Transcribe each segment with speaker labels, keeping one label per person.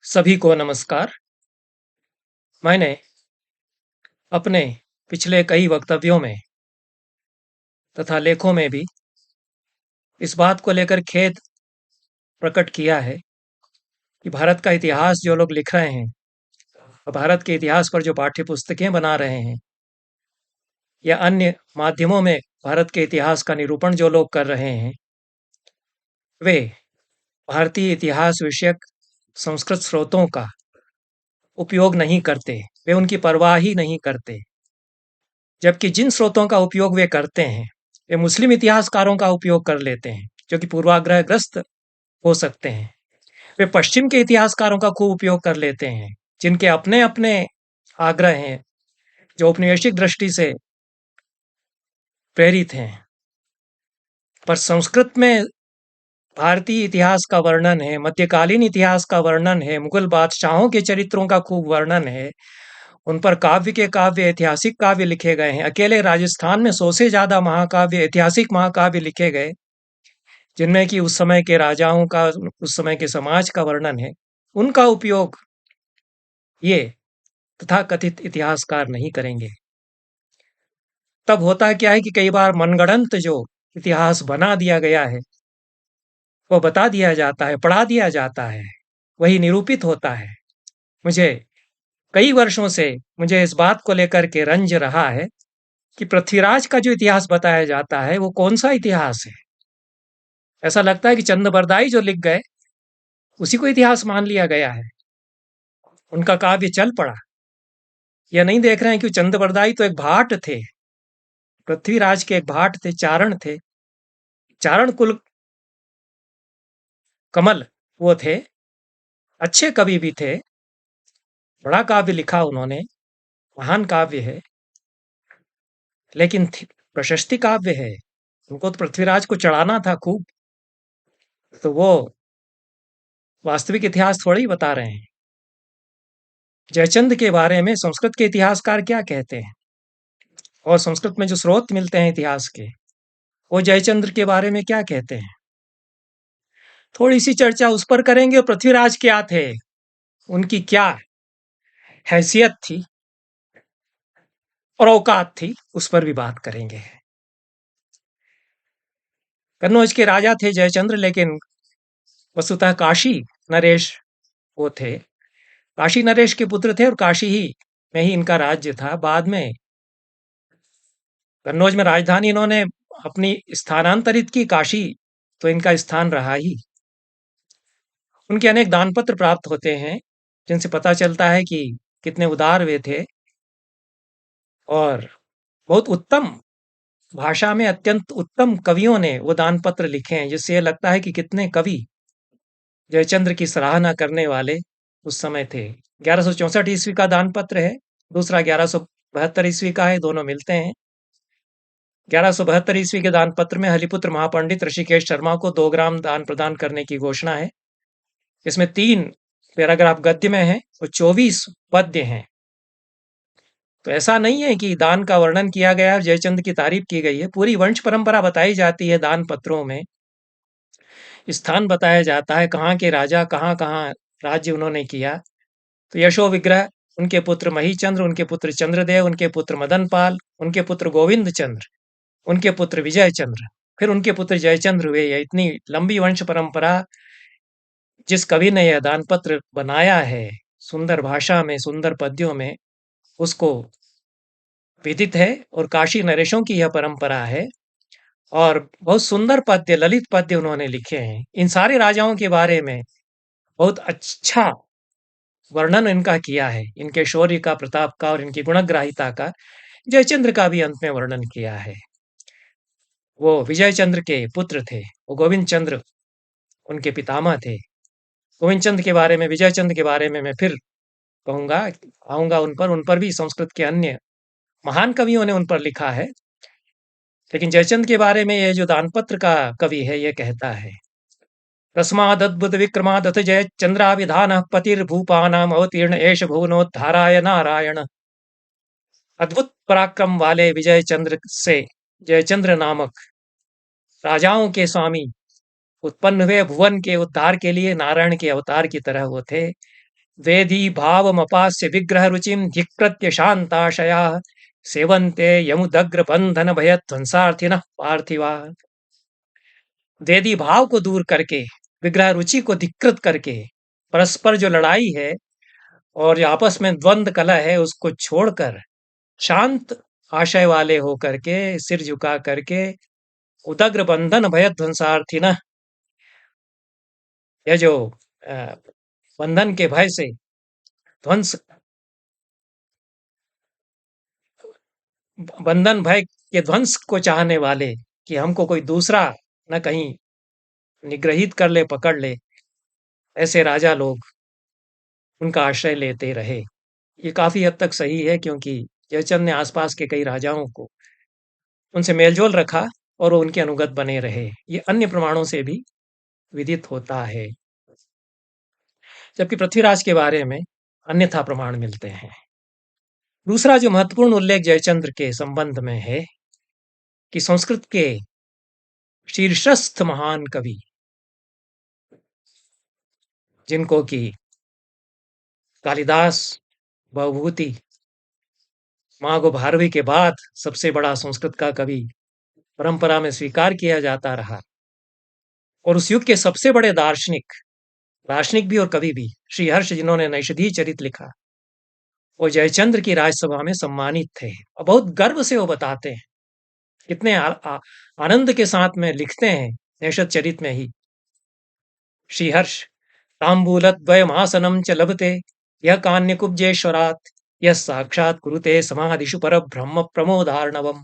Speaker 1: सभी को नमस्कार। मैंने अपने पिछले कई वक्तव्यों में तथा लेखों में भी इस बात को लेकर खेद प्रकट किया है कि भारत का इतिहास जो लोग लिख रहे हैं और भारत के इतिहास पर जो पाठ्य पुस्तकें बना रहे हैं या अन्य माध्यमों में भारत के इतिहास का निरूपण जो लोग कर रहे हैं, वे भारतीय इतिहास विषयक संस्कृत स्रोतों का उपयोग नहीं करते। वे उनकी परवाह ही नहीं करते। जबकि जिन स्रोतों का उपयोग वे करते हैं, वे मुस्लिम इतिहासकारों का उपयोग कर लेते हैं, जो कि पूर्वाग्रहग्रस्त हो सकते हैं। वे पश्चिम के इतिहासकारों का खूब उपयोग कर लेते हैं, जिनके अपने अपने आग्रह हैं, जो औपनिवेशिक दृष्टि से प्रेरित हैं। पर संस्कृत में भारतीय इतिहास का वर्णन है, मध्यकालीन इतिहास का वर्णन है, मुगल बादशाहों के चरित्रों का खूब वर्णन है। उन पर काव्य के काव्य, ऐतिहासिक काव्य लिखे गए हैं। अकेले राजस्थान में 100 से ज्यादा महाकाव्य, ऐतिहासिक महाकाव्य लिखे गए, जिनमें कि उस समय के राजाओं का, उस समय के समाज का वर्णन है। उनका उपयोग ये तथाकथित इतिहासकार नहीं करेंगे। तब होता क्या है कि कई बार मनगढ़ंत जो इतिहास बना दिया गया है, वो बता दिया जाता है, पढ़ा दिया जाता है, वही निरूपित होता है। मुझे कई वर्षों से मुझे इस बात को लेकर के रंज रहा है कि पृथ्वीराज का जो इतिहास बताया जाता है, वो कौन सा इतिहास है। ऐसा लगता है कि चंद बरदाई जो लिख गए, उसी को इतिहास मान लिया गया है। उनका काव्य चल पड़ा। यह नहीं देख रहे हैं कि चंद बरदाई तो एक भाट थे, पृथ्वीराज के एक भाट थे, चारण थे, चारण कुल कमल वो थे, अच्छे कवि भी थे, बड़ा काव्य लिखा उन्होंने, महान काव्य है, लेकिन प्रशस्ति काव्य है। उनको तो पृथ्वीराज को चढ़ाना था खूब, तो वो वास्तविक इतिहास थोड़ा ही बता रहे हैं। जयचंद के बारे में संस्कृत के इतिहासकार क्या कहते हैं, और संस्कृत में जो स्रोत मिलते हैं इतिहास के, वो जयचंद्र के बारे में क्या कहते हैं। थोड़ी सी चर्चा उस पर करेंगे। और पृथ्वीराज क्या थे, उनकी क्या हैसियत थी और औकात थी, उस पर भी बात करेंगे। कन्नौज के राजा थे जयचंद्र, लेकिन वस्तुतः काशी नरेश वो थे, काशी नरेश के पुत्र थे, और काशी ही में ही इनका राज्य था। बाद में कन्नौज में राजधानी इन्होंने अपनी स्थानांतरित की, काशी तो इनका स्थान रहा ही। उनके अनेक दानपत्र प्राप्त होते हैं, जिनसे पता चलता है कि कितने उदार वे थे, और बहुत उत्तम भाषा में अत्यंत उत्तम कवियों ने वो दानपत्र लिखे हैं, जिससे ये लगता है कि कितने कवि जयचंद्र की सराहना करने वाले उस समय थे। 1164 ईस्वी का दानपत्र है, दूसरा 1172 ईस्वी का है, दोनों मिलते हैं। 1172 ईस्वी के दानपत्र में हलिपुत्र महापंडित ऋषिकेश शर्मा को 2 ग्राम दान प्रदान करने की घोषणा है। इसमें 3 पैराग्राफ गद्य में है और 24 पद्य हैं। तो ऐसा नहीं है कि दान का वर्णन किया गया है और जयचंद की तारीफ की गई है। पूरी वंश परंपरा बताई जाती है दान पत्रों में, स्थान बताया जाता है, कहाँ के राजा कहाँ कहाँ राज्य उन्होंने किया। तो यशो विग्रह, उनके पुत्र महीचंद्र, उनके पुत्र चंद्रदेव, उनके पुत्र मदनपाल, उनके पुत्र गोविंद चंद्र, उनके पुत्र विजय चंद्र, फिर उनके पुत्र जयचंद्र हुए। यह इतनी लंबी वंश परंपरा, जिस कवि ने यह दान पत्र बनाया है सुंदर भाषा में, सुंदर पद्यों में, उसको विदित है। और काशी नरेशों की यह परंपरा है, और बहुत सुंदर पद्य, ललित पद्य उन्होंने लिखे हैं। इन सारे राजाओं के बारे में बहुत अच्छा वर्णन इनका किया है, इनके शौर्य का, प्रताप का और इनकी गुणग्राहिता का। जयचंद्र का भी अंत में वर्णन किया है। वो विजय चंद्र के पुत्र थे, वो गोविंद चंद्र उनके पितामह थे। गोविंद चंद्र के बारे में, विजय चंद्र के बारे में मैं फिर कहूंगा, आऊंगा उन पर भी संस्कृत के अन्य महान कवियों ने उन पर लिखा है। लेकिन जयचंद के बारे में ये जो दानपत्र का कवि है, ये कहता है, तस्मादद्भुत विक्रमादथ जय चंद्राविधान पतिर्भूपानाम अवतीर्ण एष भुवनोद्धाराय नारायण। अद्भुत पराक्रम वाले विजय चंद्र से जयचंद्र नामक राजाओं के स्वामी उत्पन्न हुए, भुवन के उद्धार के लिए नारायण के अवतार की तरह वो थे। वेदी भावमपास्य विग्रह रुचिम धिकृत्य शांताशया सेवन्ते यमुदग्र बंधन भयध्वंसार्थिनः पार्थिवा। वेदी भाव को दूर करके, विग्रह रुचि को धिकृत करके, परस्पर जो लड़ाई है और जो आपस में द्वंद्व कलह है उसको छोड़कर शांत आशय वाले होकर के, सिर झुका करके, उदग्र बंधन भयध्वंसार्थी न, यह जो बंधन के भय से ध्वंस, बंधन भय के ध्वंस को चाहने वाले, कि हमको कोई दूसरा न कहीं निग्रहित कर ले, पकड़ ले, ऐसे राजा लोग उनका आश्रय लेते रहे। ये काफी हद तक सही है, क्योंकि जयचंद ने आसपास के कई राजाओं को उनसे मेलजोल रखा और वो उनके अनुगत बने रहे। ये अन्य प्रमाणों से भी विदित होता है। जबकि पृथ्वीराज के बारे में अन्यथा प्रमाण मिलते हैं। दूसरा जो महत्वपूर्ण उल्लेख जयचंद्र के संबंध में है कि संस्कृत के शीर्षस्थ महान कवि, जिनको कि कालिदास, भवभूति, माघ भारवी के बाद सबसे बड़ा संस्कृत का कवि परंपरा में स्वीकार किया जाता रहा, और उस युग के सबसे बड़े दार्शनिक, दार्शनिक भी और कवि भी, श्री हर्ष, जिन्होंने नैषधीय चरित लिखा, वो जयचंद्र की राजसभा में सम्मानित थे। और बहुत गर्व से वो बताते हैं, कितने आनंद के साथ में लिखते हैं नैषध चरित में ही, श्रीहर्ष, तांबूलद्वयमासनं च लभते यह कान्यकुब्जेश्वरात् यह साक्षात कुरुते समाधिषु पर ब्रह्म प्रमोदार्णवम।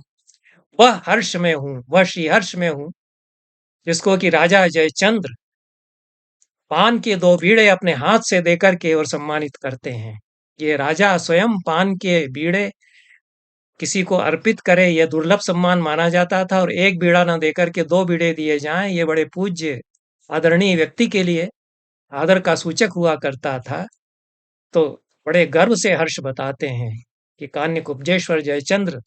Speaker 1: वह हर्ष में हूं, वह श्रीहर्ष में हूं, जिसको कि राजा जयचंद्र पान के दो बीड़े अपने हाथ से देकर के और सम्मानित करते हैं। ये राजा स्वयं पान के बीड़े किसी को अर्पित करे, यह दुर्लभ सम्मान माना जाता था, और एक बीड़ा न देकर के दो बीड़े दिए जाएं, ये बड़े पूज्य आदरणीय व्यक्ति के लिए आदर का सूचक हुआ करता था। तो बड़े गर्व से हर्ष बताते हैं कि कान्यकुब्जेश्वर जयचंद्र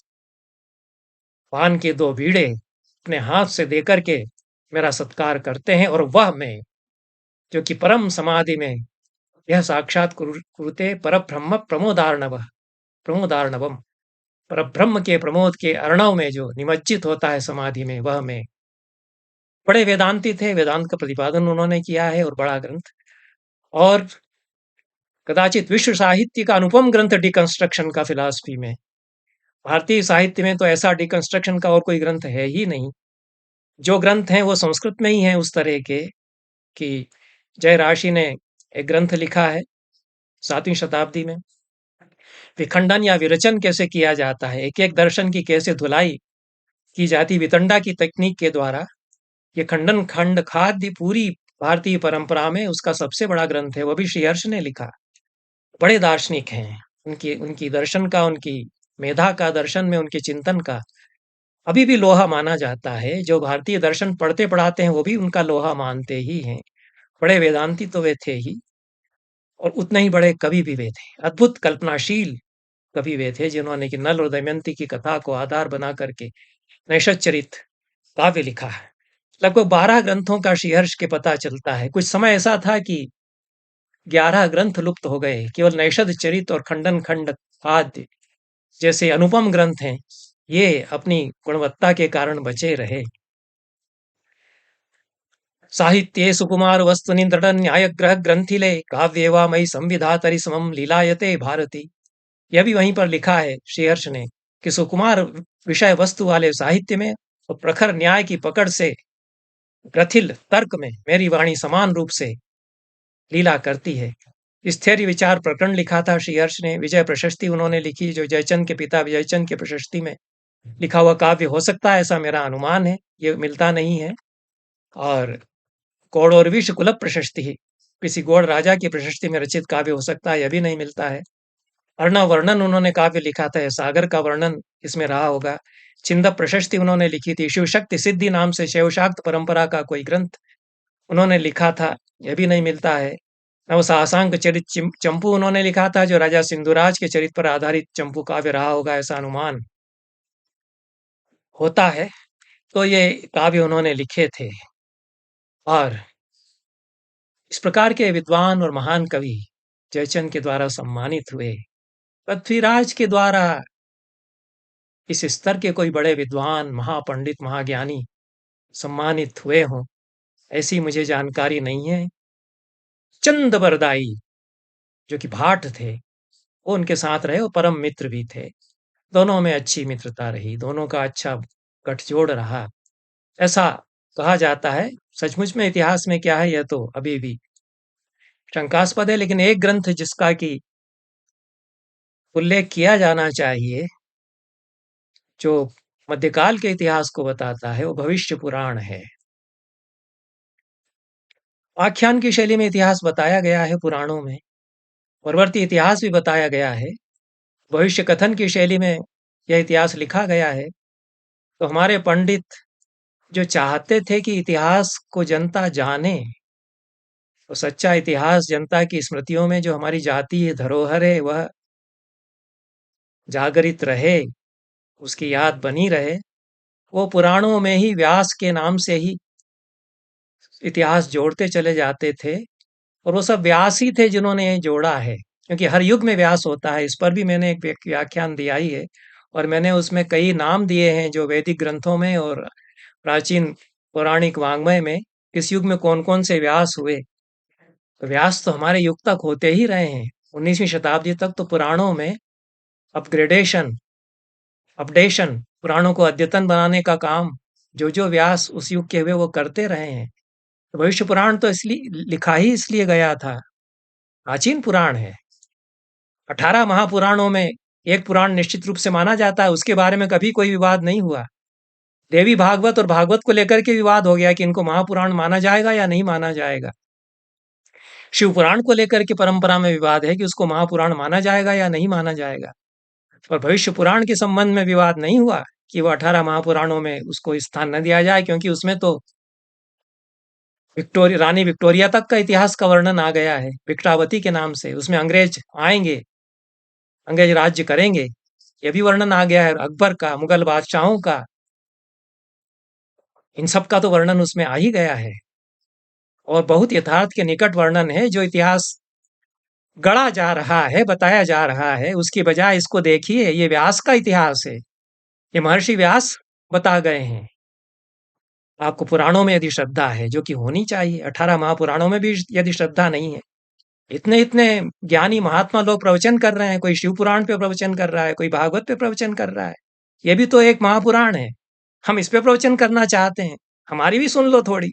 Speaker 1: पान के दो बीड़े अपने हाथ से देकर के मेरा सत्कार करते हैं, और वह मैं जो कि परम समाधि में, यह साक्षात कुरुते पर ब्रह्म प्रमोदार्णव, प्रमोदार्णवम, पर ब्रह्म के प्रमोद के अर्णव में जो निमज्जित होता है समाधि में, वह मैं। बड़े वेदांती थे, वेदांत का प्रतिपादन उन्होंने किया है, और बड़ा ग्रंथ, और कदाचित विश्व साहित्य का अनुपम ग्रंथ डिकंस्ट्रक्शन का फिलॉसफी में। भारतीय साहित्य में तो ऐसा डिकंस्ट्रक्शन का और कोई ग्रंथ है ही नहीं। जो ग्रंथ हैं वो संस्कृत में ही हैं उस तरह के, कि जयराशि ने एक ग्रंथ लिखा है 7वीं शताब्दी में, विखंडन या विरचन कैसे किया जाता है, एक एक दर्शन की कैसे धुलाई की जाती वितंडा की तकनीक के द्वारा, ये खंडन खंड खाद्य पूरी भारतीय परंपरा में उसका सबसे बड़ा ग्रंथ है। वह भी श्रीहर्ष ने लिखा। बड़े दार्शनिक हैं, उनकी उनकी दर्शन का, उनकी मेधा का, दर्शन में उनके चिंतन का अभी भी लोहा माना जाता है। जो भारतीय दर्शन पढ़ते पढ़ाते हैं वो भी उनका लोहा मानते ही हैं। बड़े वेदांती तो वे थे ही, और उतने ही बड़े कवि भी वे थे। अद्भुत कल्पनाशील कवि वे थे, जिन्होंने कि नल और दमयंती की कथा को आधार बना करके नैषध चरित काव्य लिखा है। लगभग 12 ग्रंथों का श्रीहर्ष के पता चलता है। कुछ समय ऐसा था कि 11 ग्रंथ लुप्त हो गए, केवल नैषध चरित और खंडन खंड आदि जैसे अनुपम ग्रंथ हैं, ये अपनी गुणवत्ता के कारण बचे रहे। साहित्ये सुकुमार वस्तुनि दृढ़ न्याय ग्रह ग्रंथिले काव्येवा मई संविधातरि समम लीलायते भारती। यह भी वहीं पर लिखा है श्रीहर्ष ने, कि सुकुमार विषय वस्तु वाले साहित्य में और प्रखर न्याय की पकड़ से ग्रथिल तर्क में मेरी वाणी समान रूप से लीला करती है। स्थैर्य विचार प्रकरण लिखा था श्रीहर्ष ने। विजय प्रशस्ति उन्होंने लिखी, जो जयचंद के पिता विजयचंद के प्रशस्ति में लिखा हुआ काव्य हो सकता है, ऐसा मेरा अनुमान है, ये मिलता नहीं है। और गौड़ोर्विश कुल प्रशस्ति, किसी गौड़ राजा की प्रशस्ति में रचित काव्य हो सकता है, यह भी नहीं मिलता है। अर्णव वर्णन उन्होंने काव्य लिखा था, सागर का वर्णन इसमें रहा होगा। छिंद प्रशस्ति उन्होंने लिखी थी। शिव शक्ति सिद्धि नाम से शैवशाक्त परंपरा का कोई ग्रंथ उन्होंने लिखा था, यह भी नहीं मिलता है। नवसासांक चरित चंपू उन्होंने लिखा था, जो राजा सिंधुराज के चरित पर आधारित चंपू काव्य रहा होगा, ऐसा अनुमान होता है। तो ये काव्य उन्होंने लिखे थे। और इस प्रकार के विद्वान और महान कवि जयचंद के द्वारा सम्मानित हुए, पृथ्वीराज के द्वारा इस स्तर के कोई बड़े विद्वान, महापंडित, महाज्ञानी सम्मानित हुए हों, ऐसी मुझे जानकारी नहीं है। चंद बरदाई जो कि भाट थे, वो उनके साथ रहे और परम मित्र भी थे। दोनों में अच्छी मित्रता रही, दोनों का अच्छा गठजोड़ रहा, ऐसा कहा जाता है। सचमुच में इतिहास में क्या है, यह तो अभी भी शंकास्पद है, लेकिन एक ग्रंथ जिसका कि उल्लेख किया जाना चाहिए, जो मध्यकाल के इतिहास को बताता है, वो भविष्य पुराण है। आख्यान की शैली में इतिहास बताया गया है पुराणों में, परवर्ती इतिहास भी बताया गया है। भविष्य कथन की शैली में यह इतिहास लिखा गया है। तो हमारे पंडित जो चाहते थे कि इतिहास को जनता जाने, तो सच्चा इतिहास जनता की स्मृतियों में जो हमारी जातीय धरोहर है वह जागरित रहे, उसकी याद बनी रहे, वो पुराणों में ही व्यास के नाम से ही इतिहास जोड़ते चले जाते थे। और वो सब व्यास ही थे जिन्होंने ये जोड़ा है, क्योंकि हर युग में व्यास होता है। इस पर भी मैंने एक व्याख्यान दिया ही है, और मैंने उसमें कई नाम दिए हैं जो वैदिक ग्रंथों में और प्राचीन पौराणिक वाङ्मय में किस युग में कौन कौन से व्यास हुए। तो व्यास तो हमारे युग तक होते ही रहे हैं। 19वीं शताब्दी तक तो पुराणों में अपग्रेडेशन, अपडेशन, पुराणों को अद्यतन बनाने का काम जो व्यास उस युग के हुए वो करते रहे हैं। तो भविष्य पुराण तो इसलिए लिखा ही इसलिए गया था, प्राचीन पुराण है। 18 महापुराणों में एक पुराण निश्चित रूप से माना जाता है, उसके बारे में कभी कोई विवाद नहीं हुआ। देवी भागवत और भागवत को लेकर के विवाद हो गया कि इनको महापुराण माना जाएगा या नहीं माना जाएगा। शिव पुराण को लेकर के परंपरा में विवाद है कि उसको महापुराण माना जाएगा या नहीं माना जाएगा। और भविष्य पुराण के संबंध में विवाद नहीं हुआ कि वो 18 महापुराणों में उसको स्थान न दिया जाए, क्योंकि उसमें तो रानी विक्टोरिया तक का इतिहास का वर्णन आ गया है विक्टावती के नाम से। उसमें अंग्रेज आएंगे, अंग्रेज राज्य करेंगे, यह भी वर्णन आ गया है। अकबर का, मुगल बादशाहों का, इन सब का तो वर्णन उसमें आ ही गया है। और बहुत यथार्थ के निकट वर्णन है। जो इतिहास गढ़ा जा रहा है, बताया जा रहा है, उसकी बजाय इसको देखिए, ये व्यास का इतिहास है, ये महर्षि व्यास बता गए हैं। आपको पुराणों में यदि श्रद्धा है, जो कि होनी चाहिए, 18 महापुराणों में भी यदि श्रद्धा नहीं है, इतने इतने ज्ञानी महात्मा लोग प्रवचन कर रहे हैं, कोई शिव पुराण पे प्रवचन कर रहा है, कोई भागवत पे प्रवचन कर रहा है, ये भी तो एक महापुराण है। हम इस पे प्रवचन करना चाहते हैं, हमारी भी सुन लो थोड़ी।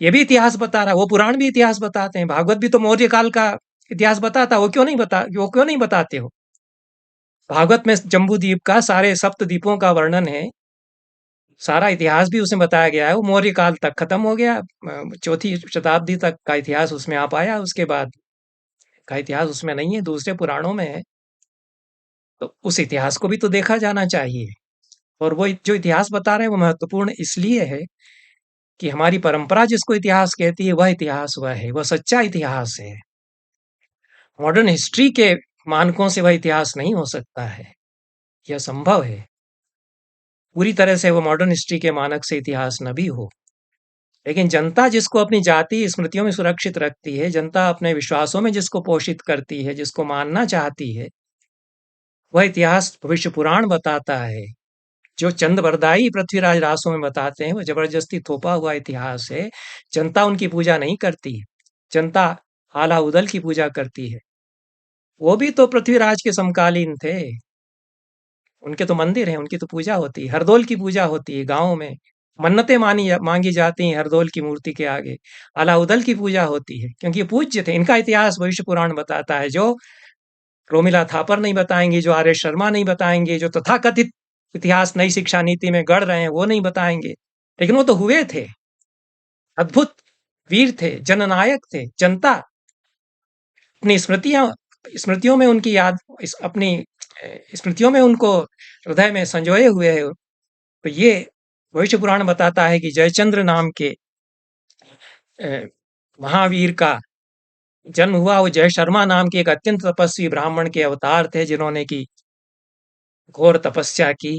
Speaker 1: ये भी इतिहास बता रहा है, वो पुराण भी इतिहास बताते हैं। भागवत भी तो मौर्य काल का इतिहास बताता, वो क्यों नहीं बताते हो? भागवत में जम्बू द्वीप का, सारे सप्त द्वीपों का वर्णन है, सारा इतिहास भी उसमें बताया गया है। वो मौर्य काल तक खत्म हो गया, चौथी शताब्दी तक का इतिहास उसमें आ पाया, उसके बाद का इतिहास उसमें नहीं है, दूसरे पुराणों में है। तो उस इतिहास को भी तो देखा जाना चाहिए। और वो जो इतिहास बता रहे हैं वो महत्वपूर्ण इसलिए है कि हमारी परंपरा जिसको इतिहास कहती है, वह इतिहास वह है, वह सच्चा इतिहास है। मॉडर्न हिस्ट्री के मानकों से वह इतिहास नहीं हो सकता है, यह संभव है। पूरी तरह से वो मॉडर्न हिस्ट्री के मानक से इतिहास न भी हो, लेकिन जनता जिसको अपनी जाति स्मृतियों में सुरक्षित रखती है, जनता अपने विश्वासों में जिसको पोषित करती है, जिसको मानना चाहती है, वह इतिहास भविष्य पुराण बताता है। जो चंद बरदाई पृथ्वीराज रासों में बताते हैं, वो जबरदस्ती थोपा हुआ इतिहास है। जनता उनकी पूजा नहीं करती, जनता आला उदल की पूजा करती है। वो भी तो पृथ्वीराज के समकालीन थे, उनके तो मंदिर हैं, उनकी तो पूजा होती है। हरदोल की पूजा होती है गाँव में, मन्नतें मांगी जाती हैं हरदोल की मूर्ति के आगे। अलाउदल की पूजा होती है, क्योंकि ये पूज्य थे। इनका इतिहास भविष्य पुराण बताता है, जो रोमिला थापर नहीं बताएंगे, जो आर एस शर्मा नहीं बताएंगे, जो तथाकथित इतिहास नई शिक्षा नीति में गढ़ रहे हैं वो नहीं बताएंगे। लेकिन वो तो हुए थे, अद्भुत वीर थे, जननायक थे। जनता अपनी स्मृतियों में उनकी याद, अपनी स्मृतियों में उनको हृदय में संजोए हुए है। तो ये भविष्य पुराण बताता है कि जयचंद्र नाम के महावीर का जन्म हुआ। वो जय शर्मा नाम के एक अत्यंत तपस्वी ब्राह्मण के अवतार थे, जिन्होंने की घोर तपस्या की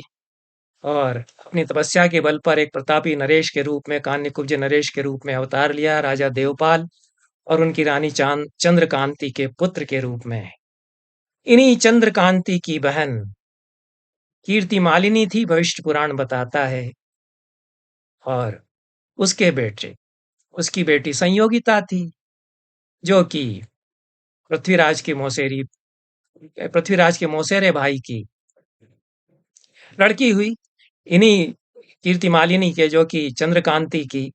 Speaker 1: और अपनी तपस्या के बल पर एक प्रतापी नरेश के रूप में, कान्यकुब्ज नरेश के रूप में अवतार लिया, राजा देवपाल। और उनकी रानी चंद्रकांति के पुत्र के रूप में। इन्हीं चंद्रकांति की बहन कीर्ति मालिनी थी, भविष्य पुराण बताता है। और उसके बेटे उसकी बेटी संयोगिता थी, जो कि पृथ्वीराज के मौसेरे भाई की लड़की हुई। इन्हीं कीर्ति मालिनी के, जो कि चंद्रकांति की,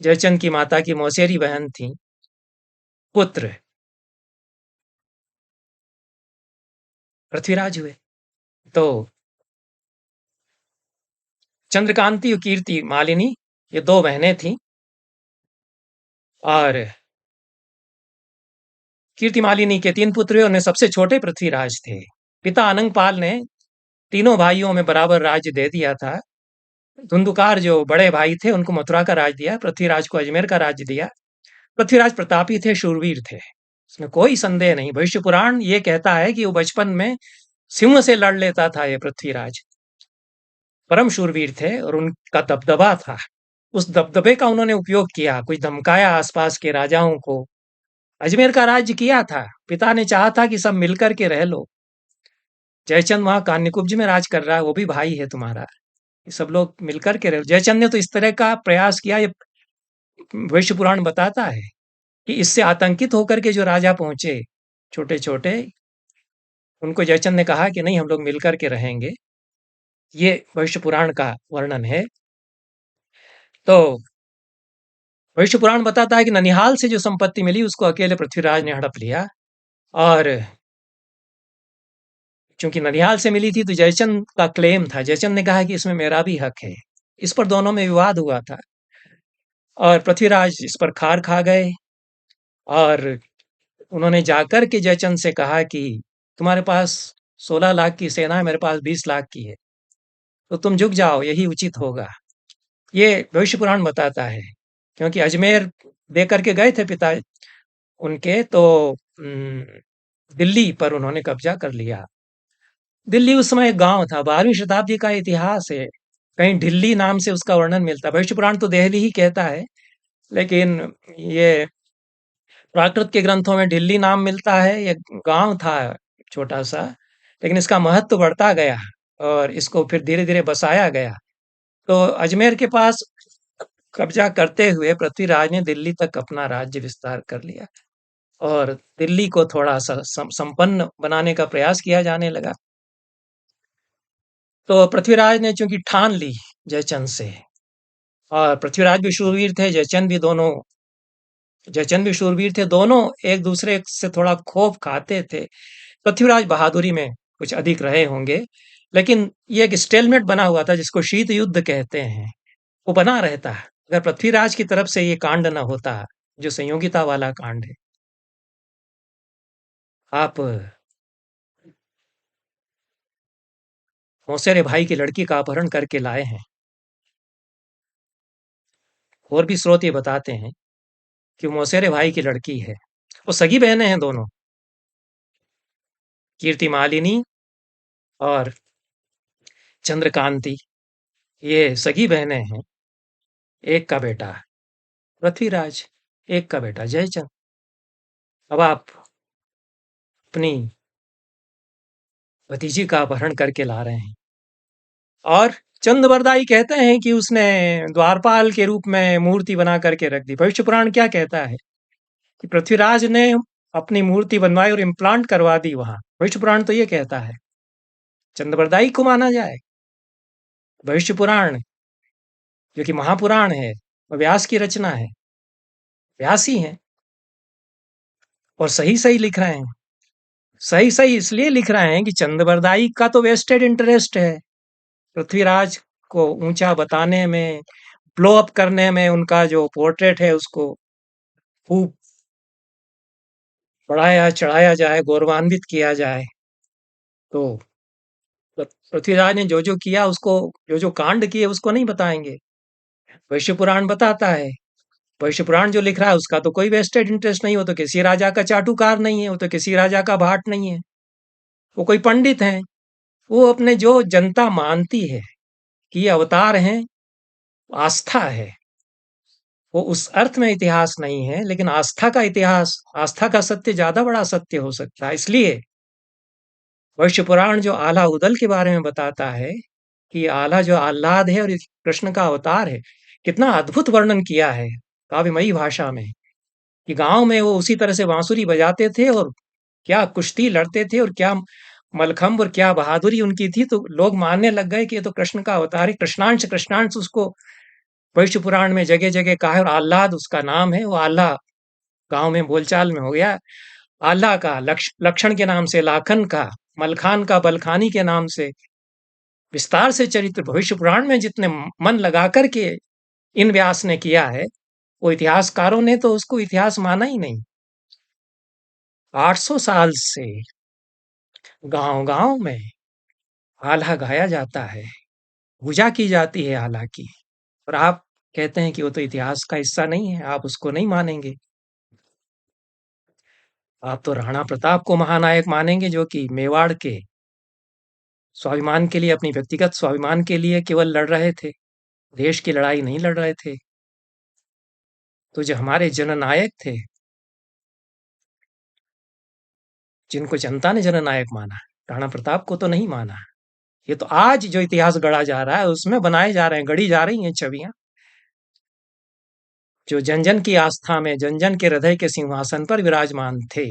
Speaker 1: जयचंद की माता की मौसेरी बहन थी, पुत्र पृथ्वीराज हुए। तो चंद्रकांति और कीर्ति मालिनी, ये दो बहनें थीं। और कीर्ति मालिनी के 3 पुत्र हुए, उनमें सबसे छोटे पृथ्वीराज थे। पिता अनंगपाल ने तीनों भाइयों में बराबर राज्य दे दिया था। धुंधुकार जो बड़े भाई थे, उनको मथुरा का राज दिया, पृथ्वीराज को अजमेर का राज्य दिया। पृथ्वीराज प्रतापी थे, शूरवीर थे, इसमें कोई संदेह नहीं। भविष्य पुराण ये कहता है कि वो बचपन में सिंह से लड़ लेता था। ये पृथ्वीराज परम शूरवीर थे और उनका दबदबा था। उस दबदबे का उन्होंने उपयोग किया, कुछ धमकाया आसपास के राजाओं को। अजमेर का राज्य किया था, पिता ने चाहा था कि सब मिलकर के रह लो। जयचंद वहां कान्यकुब्ज में राज कर रहा है, वो भी भाई है तुम्हारा, ये सब लोग मिलकर के रह लो। जयचंद ने तो इस तरह का प्रयास किया, ये भविष्य पुराण बताता है कि इससे आतंकित होकर के जो राजा पहुंचे, छोटे छोटे, उनको जयचंद ने कहा कि नहीं, हम लोग मिलकर के रहेंगे। ये भविष्य पुराण का वर्णन है। तो भविष्य पुराण बताता है कि ननिहाल से जो संपत्ति मिली, उसको अकेले पृथ्वीराज ने हड़प लिया। और चूंकि ननिहाल से मिली थी, तो जयचंद का क्लेम था, जयचंद ने कहा कि इसमें मेरा भी हक है। इस पर दोनों में विवाद हुआ था और पृथ्वीराज इस पर खार खा गए। और उन्होंने जाकर के जयचंद से कहा कि तुम्हारे पास 16 लाख की सेना है, मेरे पास 20 लाख की है, तो तुम झुक जाओ, यही उचित होगा। ये भविष्य पुराण बताता है, क्योंकि अजमेर दे करके गए थे पिता उनके, तो दिल्ली पर उन्होंने कब्जा कर लिया। दिल्ली उस समय एक गांव था, 12वीं शताब्दी का इतिहास है। कहीं ढिल्ली नाम से उसका वर्णन मिलता है। भविष्य पुराण तो देहली ही कहता है, लेकिन ये प्राकृत के ग्रंथों में ढिल्ली नाम मिलता है। ये गांव था छोटा सा, लेकिन इसका महत्व बढ़ता गया और इसको फिर धीरे धीरे बसाया गया। तो अजमेर के पास कब्जा करते हुए पृथ्वीराज ने दिल्ली तक अपना राज्य विस्तार कर लिया और दिल्ली को थोड़ा सा संपन्न बनाने का प्रयास किया जाने लगा। तो पृथ्वीराज ने चूंकि ठान ली जयचंद से, और पृथ्वीराज भी शूरवीर थे, जयचंद भी शूरवीर थे, दोनों एक दूसरे से थोड़ा खौफ खाते थे। पृथ्वीराज बहादुरी में कुछ अधिक रहे होंगे, लेकिन ये एक स्टेलमेट बना हुआ था, जिसको शीत युद्ध कहते हैं, वो बना रहता। अगर पृथ्वीराज की तरफ से ये कांड न होता, जो संयोगिता वाला कांड है। आप मौसेरे भाई की लड़की का अपहरण करके लाए हैं। और भी स्रोत ये बताते हैं कि वो मौसेरे भाई की लड़की है। वो सगी बहनें हैं दोनों, कीर्ति मालिनी और चंद्रकांति, ये सगी बहनें हैं। एक का बेटा पृथ्वीराज, एक का बेटा जयचंद। अब आप अपनी भतीजी का अपहरण करके ला रहे हैं। और चंद्रबरदाई कहते हैं कि उसने द्वारपाल के रूप में मूर्ति बना करके रख दी। भविष्य पुराण क्या कहता है कि पृथ्वीराज ने अपनी मूर्ति बनवाई और इम्प्लांट करवा दी वहां। भविष्य पुराण तो ये कहता है, चंद्रबरदाई को माना जाए। भविष्य पुराण जो कि महापुराण है, और व्यास की रचना है, व्यास ही है, और सही सही लिख रहे हैं। सही सही इसलिए लिख रहे हैं कि चंद्रबरदाई का तो वेस्टेड इंटरेस्ट है पृथ्वीराज को ऊंचा बताने में, ब्लो अप करने में। उनका जो पोर्ट्रेट है उसको खूब बढ़ाया चढ़ाया जाए, गौरवान्वित किया जाए। तो पृथ्वीराज ने जो जो किया, उसको जो जो कांड किए, उसको नहीं बताएंगे। भविष्य पुराण बताता है। भविष्य पुराण जो लिख रहा है, उसका तो कोई वेस्टेड इंटरेस्ट नहीं। हो तो किसी राजा का चाटुकार नहीं है, वो तो किसी राजा का भाट नहीं है, वो कोई पंडित है। वो अपने जो जनता मानती है कि ये अवतार हैं, आस्था है, वो उस अर्थ में इतिहास नहीं है, लेकिन आस्था का इतिहास, आस्था का सत्य ज़्यादा बड़ा सत्य हो सकता है। इसलिए वैश्य पुराण जो आला उदल के बारे में बताता है कि आला जो आह्लाद है और इस कृष्ण का अवतार है, कितना अद्भुत वर्णन किया है काव्यमयी भाषा में, कि गाँव में वो उसी तरह से बांसुरी बजाते थे और क्या कुश्ती लड़ते थे और क्या मलखंब और क्या बहादुरी उनकी थी, तो लोग मानने लग गए कि ये तो कृष्ण का अवतार है। कृष्णांश कृष्णांश उसको भविष्य पुराण में जगह-जगह कहा है और आह्लाद उसका नाम है। वो आल्हा गाँव में बोलचाल में हो गया। आल्हा का लक्षण के नाम से लाखन का, मलखान का बलखानी के नाम से विस्तार से चरित्र भविष्य पुराण में जितने मन लगा कर के इन व्यास ने किया है, वो इतिहासकारों ने तो उसको इतिहास माना ही नहीं। 800 साल से गांव-गांव में आल्हा गाया जाता है, पूजा की जाती है आल्हा की, और आप कहते हैं कि वो तो इतिहास का हिस्सा नहीं है, आप उसको नहीं मानेंगे। आप तो राणा प्रताप को महानायक मानेंगे जो कि मेवाड़ के स्वाभिमान के लिए, अपनी व्यक्तिगत स्वाभिमान के लिए केवल लड़ रहे थे, देश की लड़ाई नहीं लड़ रहे थे। तो जो हमारे जननायक थे, जिनको जनता ने जननायक माना, राणा प्रताप को तो नहीं माना। ये तो आज जो इतिहास गढ़ा जा रहा है उसमें बनाए जा रहे हैं, गढ़ी जा रही हैं छवियां, जो जन जन की आस्था में, जन जन के हृदय के सिंहासन पर विराजमान थे,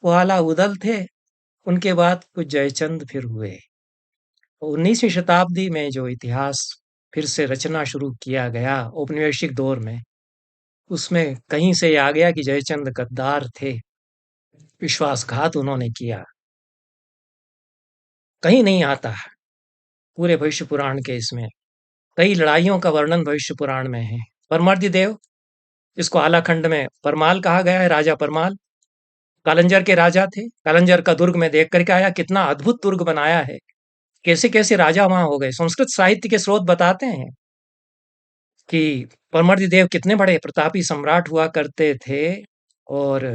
Speaker 1: वो आला उदल थे। उनके बाद कुछ जयचंद फिर हुए। 19वीं शताब्दी में जो इतिहास फिर से रचना शुरू किया गया औपनिवेशिक दौर में, उसमें कहीं से ये आ गया कि जयचंद गद्दार थे, विश्वासघात उन्होंने किया। कहीं नहीं आता पूरे भविष्य पुराण के इसमें। कई लड़ाइयों का वर्णन भविष्य पुराण में है। परमर्दी देव, जिसको आलाखंड में परमाल कहा गया है, राजा परमाल कालंजर के राजा थे। कालंजर का दुर्ग में देख करके आया, कितना अद्भुत दुर्ग बनाया है, कैसे कैसे राजा वहां हो गए। संस्कृत साहित्य के स्रोत बताते हैं कि परमर्दी देव कितने बड़े प्रतापी सम्राट हुआ करते थे। और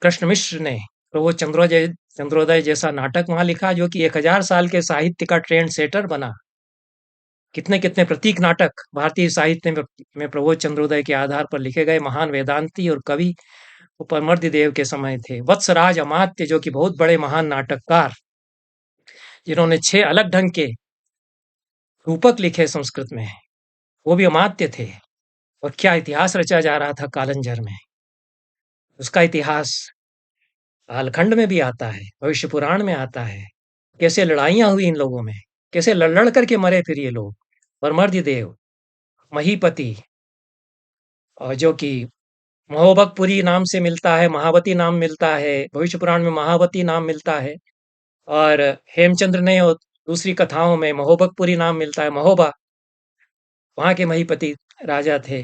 Speaker 1: कृष्ण मिश्र ने प्रबोध चंद्रोदय जैसा नाटक वहां लिखा, जो कि 1000 साल के साहित्य का ट्रेंड सेटर बना। कितने कितने प्रतीक नाटक भारतीय साहित्य में प्रबोध चंद्रोदय के आधार पर लिखे गए। महान वेदांती और कवि वो परमर्दी देव के समय थे। वत्सराज अमात्य, जो कि बहुत बड़े महान नाटककार, जिन्होंने 6 अलग ढंग के रूपक लिखे संस्कृत में, वो भी अमात्य थे। और क्या इतिहास रचा जा रहा था कालंजर में, उसका इतिहास कालखंड में भी आता है, भविष्य पुराण में आता है। कैसे लड़ाइयां हुई इन लोगों में, कैसे लड़ लड़ करके मरे फिर ये लोग। परमर्दी देव, महीपति, और जो कि महोबकपुरी नाम से मिलता है, महावती नाम मिलता है, भविष्य पुराण में महावती नाम मिलता है। और हेमचंद्र ने और दूसरी कथाओं में महोबकपुरी नाम मिलता है, महोबा, वहां के महीपति राजा थे।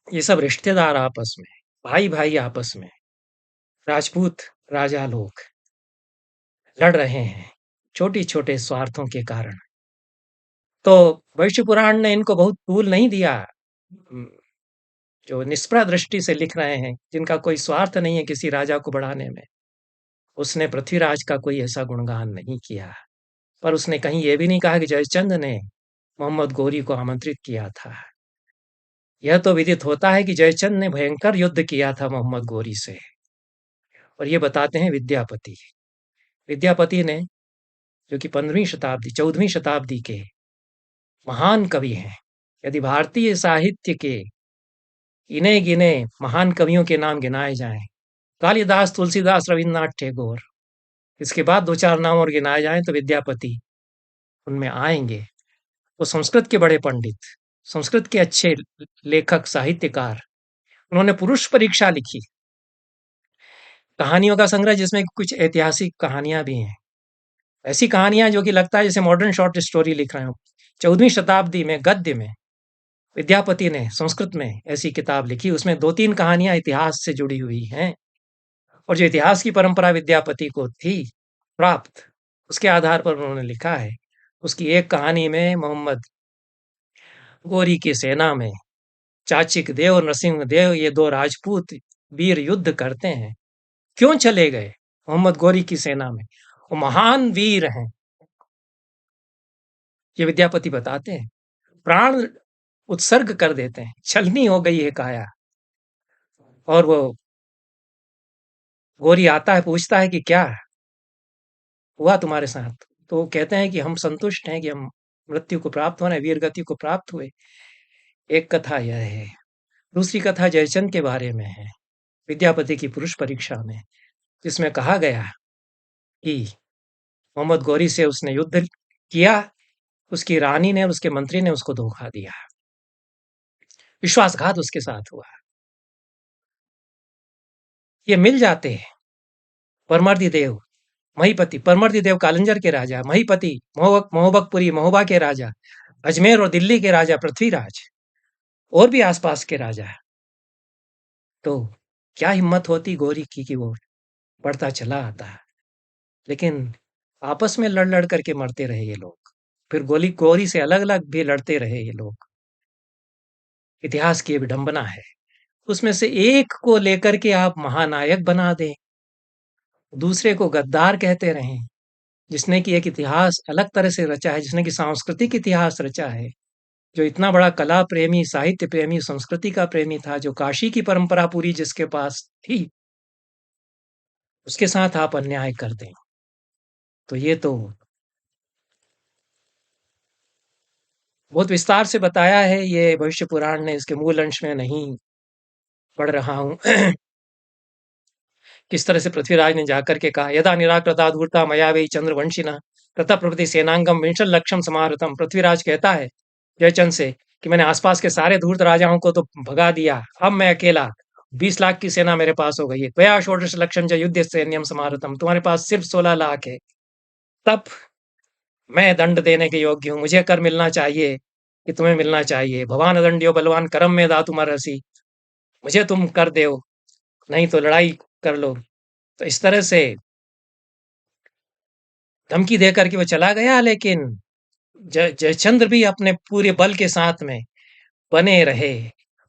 Speaker 1: ये सब रिश्तेदार आपस में, भाई भाई आपस में, राजपूत राजा लोग लड़ रहे हैं छोटी छोटे स्वार्थों के कारण। तो भविष्य पुराण ने इनको बहुत तूल नहीं दिया। हम्म, जो निष्पृह दृष्टि से लिख रहे हैं, जिनका कोई स्वार्थ नहीं है किसी राजा को बढ़ाने में, उसने पृथ्वीराज का कोई ऐसा गुणगान नहीं किया। पर उसने कहीं ये भी नहीं कहा कि जयचंद ने मोहम्मद गोरी को आमंत्रित किया था। यह तो विदित होता है कि जयचंद ने भयंकर युद्ध किया था मोहम्मद गोरी से। और ये बताते हैं विद्यापति। विद्यापति ने, जो कि 15वीं शताब्दी 14वीं शताब्दी के महान कवि हैं, यदि भारतीय साहित्य के इने गिने महान कवियों के नाम गिनाए जाएं, कालिदास, तुलसीदास, रविन्द्रनाथ टैगोर, इसके बाद 2-4 नाम और गिनाए जाएं तो विद्यापति उनमें आएंगे। वो संस्कृत के बड़े पंडित, संस्कृत के अच्छे लेखक, साहित्यकार। उन्होंने पुरुष परीक्षा लिखी, कहानियों का संग्रह जिसमें कुछ ऐतिहासिक कहानियां भी हैं। ऐसी कहानियां जो कि लगता है जैसे मॉडर्न शॉर्ट स्टोरी लिख रहे हो। 14वीं शताब्दी में गद्य में विद्यापति ने संस्कृत में ऐसी किताब लिखी, उसमें 2-3 कहानियां इतिहास से जुड़ी हुई हैं। और जो इतिहास की परंपरा विद्यापति को थी प्राप्त, उसके आधार पर उन्होंने लिखा है। उसकी एक कहानी में मोहम्मद गोरी की सेना में चाचिक देव और नरसिंह देव, ये 2 राजपूत वीर युद्ध करते हैं। क्यों चले गए मोहम्मद गोरी की सेना में? वो महान वीर हैं, ये विद्यापति बताते हैं। प्राण उत्सर्ग कर देते हैं, छलनी हो गई है काया। और वो गौरी आता है, पूछता है कि क्या हुआ तुम्हारे साथ? तो वो कहते हैं कि हम संतुष्ट हैं कि हम मृत्यु को प्राप्त होने, वीर गति को प्राप्त हुए। एक कथा यह है। दूसरी कथा जयचंद के बारे में है, विद्यापति की पुरुष परीक्षा में, जिसमें कहा गया कि मोहम्मद गौरी से उसने युद्ध किया, उसकी रानी ने और उसके मंत्री ने उसको धोखा दिया, विश्वासघात उसके साथ हुआ। ये मिल जाते हैं परमर्दी देव, महीपति, परमर्दी देव कालंजर के राजा, महीपति महोबकपुरी महोबा के राजा, अजमेर और दिल्ली के राजा पृथ्वीराज, और भी आसपास के राजा। तो क्या हिम्मत होती गौरी की कि वो बढ़ता चला आता। लेकिन आपस में लड़ लड़ करके मरते रहे ये लोग, फिर गोली गौरी से अलग अलग भी लड़ते रहे ये लोग। इतिहास की विडंबना है। उसमें से एक को लेकर के आप महानायक बना दें, दूसरे को गद्दार कहते रहें, जिसने कि एक इतिहास अलग तरह से रचा है, जिसने कि सांस्कृतिक इतिहास रचा है, जो इतना बड़ा कला प्रेमी, साहित्य प्रेमी, संस्कृति का प्रेमी था, जो काशी की परंपरा पूरी जिसके पास थी, उसके साथ आप अन्याय कर दें, तो ये तो बहुत विस्तार से बताया है। ये भविष्य पुराण ने, इसके मूल अंश में नहीं पढ़ रहा हूँ। किस तरह से पृथ्वीराज ने जाकर के कहा, यदा निराकृता धूर्ता मया वै चंद्रवंशिना तथा प्रभृति सेनांगम विंशल लक्षम समाहृतम। पृथ्वीराज कहता है जयचंद से कि मैंने आसपास के सारे धूर्त राजाओं को तो भगा दिया, अब मैं अकेला, 20 लाख की सेना मेरे पास हो गई है। त्वया षोडश लक्षम च युद्ध सैन्यम समाहृतम, तुम्हारे पास सिर्फ 16 लाख है, तब मैं दंड देने के योग्य हूँ, मुझे कर मिलना चाहिए कि तुम्हें मिलना चाहिए। भगवान दंडियो बलवान करम में दातुम अर्हसि, मुझे तुम कर दो, नहीं तो लड़ाई कर लो। तो इस तरह से धमकी दे करके वो चला गया, लेकिन जयचंद्र भी अपने पूरे बल के साथ में बने रहे,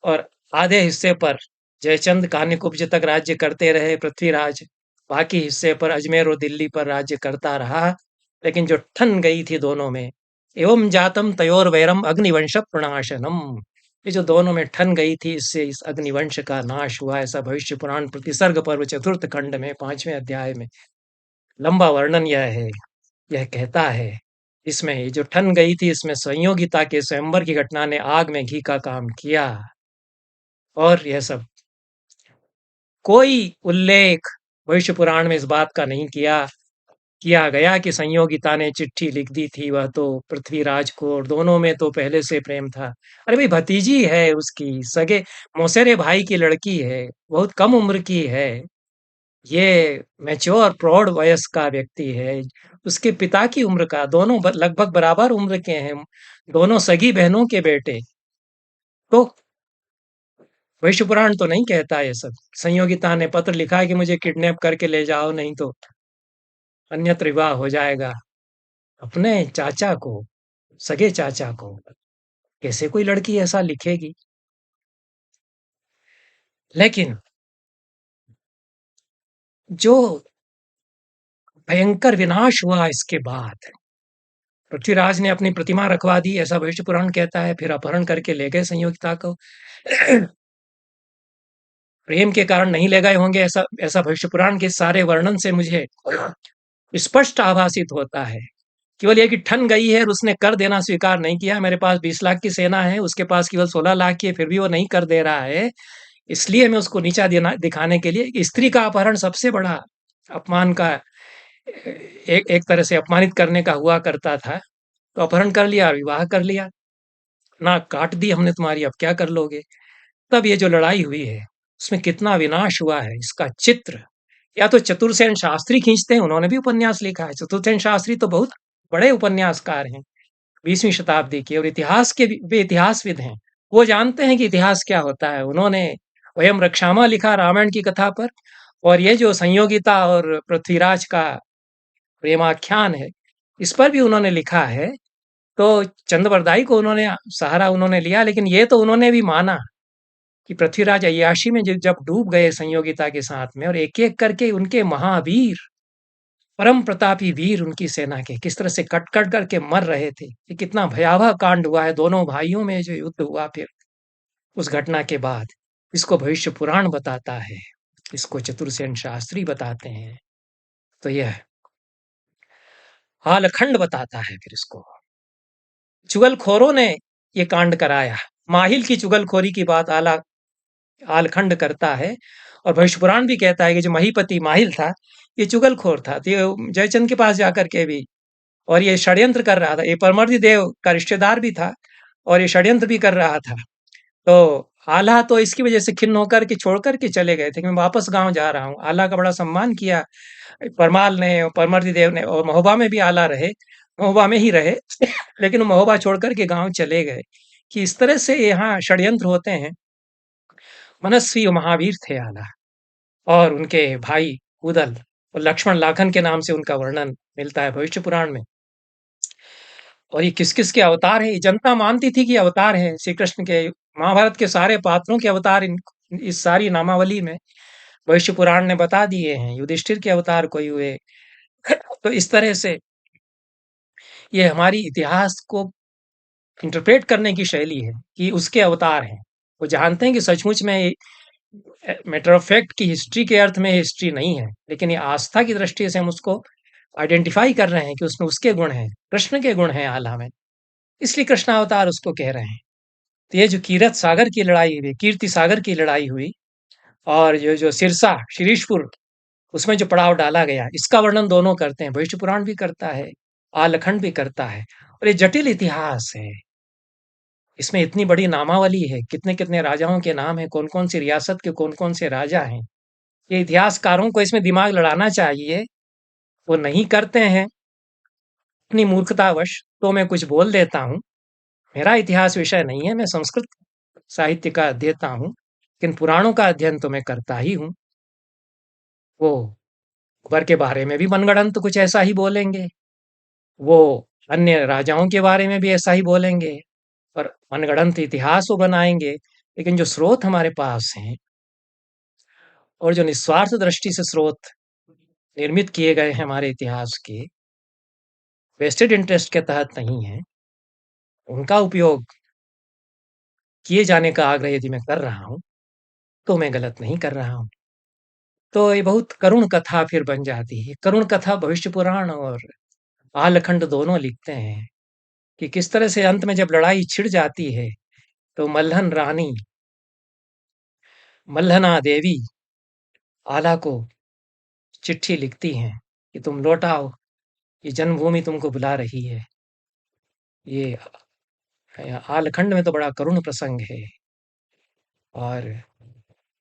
Speaker 1: और आधे हिस्से पर जयचंद कान्यकुब्ज तक राज्य करते रहे पृथ्वीराज, बाकी हिस्से पर अजमेर और दिल्ली पर राज्य करता रहा। लेकिन जो ठन गई थी दोनों में, एवं जातम तयोर वैरम अग्निवंश प्रणाशनम, ये जो दोनों में ठन गई थी, इससे इस अग्निवंश का नाश हुआ। ऐसा भविष्य पुराण प्रतिसर्ग पर्व चतुर्थ खंड में 5वें अध्याय में लंबा वर्णन यह है। यह कहता है, इसमें ये जो ठन गई थी, इसमें संयोगिता के स्वयंवर की घटना ने आग में घी का काम किया। और यह सब कोई उल्लेख भविष्य पुराण में इस बात का नहीं किया गया कि संयोगिता ने चिट्ठी लिख दी थी वह तो पृथ्वीराज को, और दोनों में तो पहले से प्रेम था। अरे भाई, भतीजी है उसकी, सगे मौसेरे भाई की लड़की है, बहुत कम उम्र की है, ये मैच्योर प्रौढ़ वयस्क का व्यक्ति है, उसके पिता की उम्र का, दोनों लगभग बराबर उम्र के हैं, दोनों सगी बहनों के बेटे। तो वैश्य पुराण तो नहीं कहता ये सब। संयोगिता ने पत्र लिखा है कि मुझे किडनैप करके ले जाओ, नहीं तो अन्यत्र विवाह हो जाएगा। अपने चाचा को, सगे चाचा को कैसे कोई लड़की ऐसा लिखेगी? लेकिन जो भयंकर विनाश हुआ इसके बाद, पृथ्वीराज ने अपनी प्रतिमा रखवा दी, ऐसा भविष्य पुराण कहता है, फिर अपहरण करके ले गए संयोगिता को। प्रेम के कारण नहीं ले गए होंगे, ऐसा ऐसा भविष्य पुराण के सारे वर्णन से मुझे स्पष्ट आभासित होता है। केवल ये कि ठन गई है और उसने कर देना स्वीकार नहीं किया। मेरे पास 20 लाख की सेना है, उसके पास केवल 16 लाख की है, फिर भी वो नहीं कर दे रहा है, इसलिए मैं उसको नीचा देना दिखाने के लिए। स्त्री का अपहरण सबसे बड़ा अपमान का, एक एक तरह से अपमानित करने का हुआ करता था। तो अपहरण कर लिया, विवाह कर लिया, नाक काट दी हमने तुम्हारी, अब क्या कर लोगे? तब ये जो लड़ाई हुई है, उसमें कितना विनाश हुआ है, इसका चित्र या तो चतुर्सेन शास्त्री खींचते हैं, उन्होंने भी उपन्यास लिखा है। चतुर्सेन शास्त्री तो बहुत बड़े उपन्यासकार हैं 20वीं शताब्दी के, और इतिहास के वे इतिहासविद हैं, वो जानते हैं कि इतिहास क्या होता है। उन्होंने वयम रक्षामा लिखा रामायण की कथा पर, और ये जो संयोगिता और पृथ्वीराज का प्रेमाख्यान है, इस पर भी उन्होंने लिखा है। तो चंद्रवरदाई को उन्होंने सहारा उन्होंने लिया, लेकिन ये तो उन्होंने भी माना कि पृथ्वीराज अय्याशी में जब डूब गए संयोगिता के साथ में, और एक एक करके उनके महावीर परम प्रतापी वीर उनकी सेना के किस तरह से कट-कट करके मर रहे थे। ये कितना भयावह कांड हुआ है दोनों भाइयों में जो युद्ध हुआ फिर उस घटना के बाद। इसको भविष्य पुराण बताता है, इसको चतुर्सेन शास्त्री बताते हैं। तो यह हालखंड बताता है फिर इसको। चुगलखोरों ने ये कांड कराया। माहिल की चुगलखोरी की बात आलखंड करता है और भविष्य पुराण भी कहता है कि जो महीपति माहिल था, ये चुगलखोर था। तो ये जयचंद के पास जाकर के भी और ये षड्यंत्र कर रहा था। ये परमर्दी देव का रिश्तेदार भी था और ये षड्यंत्र भी कर रहा था। तो आल्हा तो इसकी वजह से खिन्न होकर के छोड़ कर के चले गए थे कि मैं वापस गाँव जा रहा हूँ। आल्हा का बड़ा सम्मान किया परमाल ने और परमर्दी देव ने और महोबा में भी आल्हा रहे, महोबा में ही रहे लेकिन वो महोबा छोड़ कर के गाँव चले गए। कि इस तरह से यहाँ षड्यंत्र होते हैं। मनस्वी महावीर थे आल्हा और उनके भाई उदल और लक्ष्मण लाखन के नाम से उनका वर्णन मिलता है भविष्य पुराण में। और ये किस-किस के अवतार हैं, ये जनता मानती थी कि अवतार हैं श्री कृष्ण के। महाभारत के सारे पात्रों के अवतार इस सारी नामावली में भविष्य पुराण ने बता दिए हैं। युधिष्ठिर के अवतार कोई हुए। तो इस तरह से ये हमारी इतिहास को इंटरप्रेट करने की शैली है कि उसके अवतार हैं। वो जानते हैं कि सचमुच में मैटर ऑफ फैक्ट की हिस्ट्री के अर्थ में हिस्ट्री नहीं है, लेकिन ये आस्था की दृष्टि से हम उसको आइडेंटिफाई कर रहे हैं कि उसमें उसके गुण हैं, कृष्ण के गुण हैं आल्हा में, इसलिए कृष्णावतार उसको कह रहे हैं। तो ये जो कीरत सागर की लड़ाई हुई, कीर्ति सागर की लड़ाई हुई और जो जो सिरसा, शिरीषपुर उसमें जो पड़ाव डाला गया, इसका वर्णन दोनों करते हैं। भविष्य पुराण भी करता है, आलखंड भी करता है और ये जटिल इतिहास है। इसमें इतनी बड़ी नामावली है, कितने-कितने राजाओं के नाम हैं, कौन-कौन सी रियासत के कौन-कौन से राजा हैं। ये इतिहासकारों को इसमें दिमाग लड़ाना चाहिए, वो नहीं करते हैं, अपनी मूर्खतावश। तो मैं कुछ बोल देता हूँ। मेरा इतिहास विषय नहीं है, मैं संस्कृत साहित्य का अध्येता हूँ, लेकिन पुराणों का अध्ययन तो मैं करता ही हूँ। वो अकबर के बारे में भी मनगढ़ंत कुछ ऐसा ही बोलेंगे, वो अन्य राजाओं के बारे में भी ऐसा ही बोलेंगे और मनगढ़ंत इतिहास वो बनाएँगे, लेकिन जो स्रोत हमारे पास हैं और जो निस्वार्थ दृष्टि से स्रोत निर्मित किए गए हैं हमारे इतिहास के, वेस्टेड इंटरेस्ट के तहत नहीं है, उनका उपयोग किए जाने का आग्रह यदि मैं कर रहा हूँ, तो मैं गलत नहीं कर रहा हूँ। तो ये बहुत करुण कथा फिर बन जाती है। करुण कथा भविष्य पुराण और आलखंड दोनों लिखते हैं कि किस तरह से अंत में जब लड़ाई छिड़ जाती है, तो मल्हन रानी, मल्हना देवी आला को चिट्ठी लिखती हैं कि तुम लौट आओ, ये जन्मभूमि तुमको बुला रही है। ये आलखंड में तो बड़ा करुण प्रसंग है और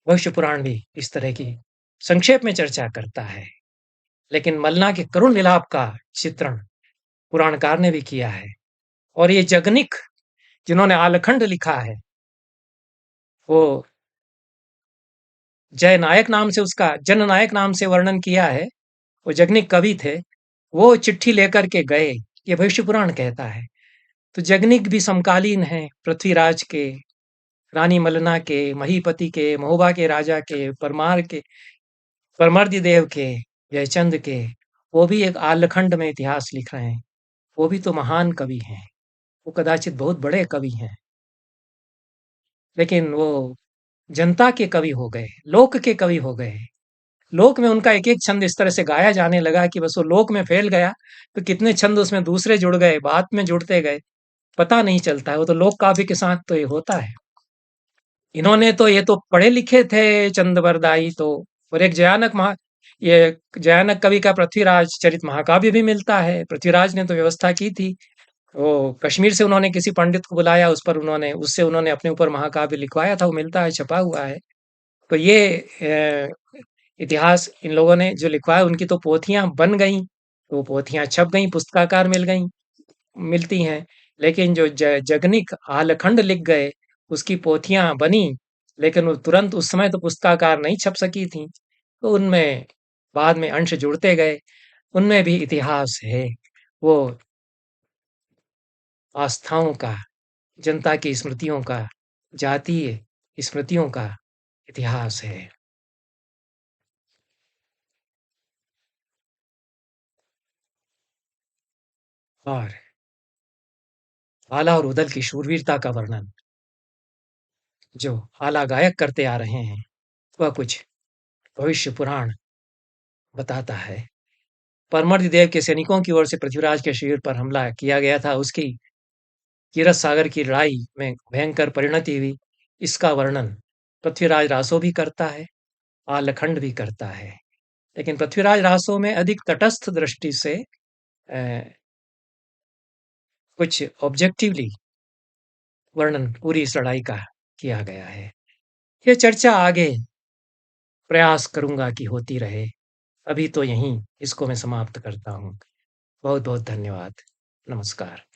Speaker 1: भविष्य पुराण भी इस तरह की संक्षेप में चर्चा करता है। लेकिन मल्ला के करुण विलाप का चित्रण पुराणकार ने भी किया है और ये जगनिक जिन्होंने आलखंड लिखा है, वो जयनायक नाम से उसका जननायक नाम से वर्णन किया है। वो जगनिक कवि थे, वो चिट्ठी लेकर के गए, ये भविष्य पुराण कहता है। तो जगनिक भी समकालीन हैं पृथ्वीराज के, रानी मलना के, महीपति के, महोबा के राजा के, परमार के, परमर्दी देव के, जयचंद के। वो भी एक आलखंड में इतिहास लिख रहे हैं। वो भी तो महान कवि हैं। वो कदाचित बहुत बड़े कवि हैं, लेकिन वो जनता के कवि हो गए, लोक के कवि हो गए। लोक में उनका एक-एक छंद इस तरह से गाया जाने लगा कि बस वो लोक में फैल गया, तो कितने छंद उसमें दूसरे जुड़ गए, बाद में जुड़ते गए, पता नहीं चलता है। वो तो लोक काव्य के साथ तो ये होता है। इन्होंने तो ये तो पढ़े लिखे थे चंद बरदाई तो। और एक ये जयानक कवि का पृथ्वीराज चरित महाकाव्य भी मिलता है। पृथ्वीराज ने तो व्यवस्था की थी। वो कश्मीर से उन्होंने किसी पंडित को बुलाया, उस पर उन्होंने उससे उन्होंने अपने ऊपर महाकाव्य लिखवाया था, वो मिलता है, छपा हुआ है। तो ये इतिहास इन लोगों ने जो लिखवाया उनकी तो पोथियाँ बन गईं, तो वो पोथियाँ छप गईं, पुस्तकाकार मिलती हैं। लेकिन जो जगनिक आलखंड लिख गए, उसकी पोथियाँ बनी, लेकिन वो तुरंत उस समय तो पुस्तकाकार नहीं छप सकी थीं। तो उनमें बाद में अंश जुड़ते गए, उनमें भी इतिहास है। वो आस्थाओं का, जनता की स्मृतियों का, जातीय स्मृतियों का इतिहास है। और आला और उदल की शूरवीरता का वर्णन जो आला गायक करते आ रहे हैं, वह कुछ भविष्य पुराण बताता है। परमर्द देव के सैनिकों की ओर से पृथ्वीराज के शिविर पर हमला किया गया था, उसकी कीरत सागर की लड़ाई में भयंकर परिणति हुई, इसका वर्णन पृथ्वीराज रासो भी करता है, आलखंड भी करता है। लेकिन पृथ्वीराज रासो में अधिक तटस्थ दृष्टि से कुछ ऑब्जेक्टिवली वर्णन पूरी इस लड़ाई का किया गया है। ये चर्चा आगे प्रयास करूंगा कि होती रहे। अभी तो यहीं इसको मैं समाप्त करता हूँ। बहुत बहुत धन्यवाद। नमस्कार।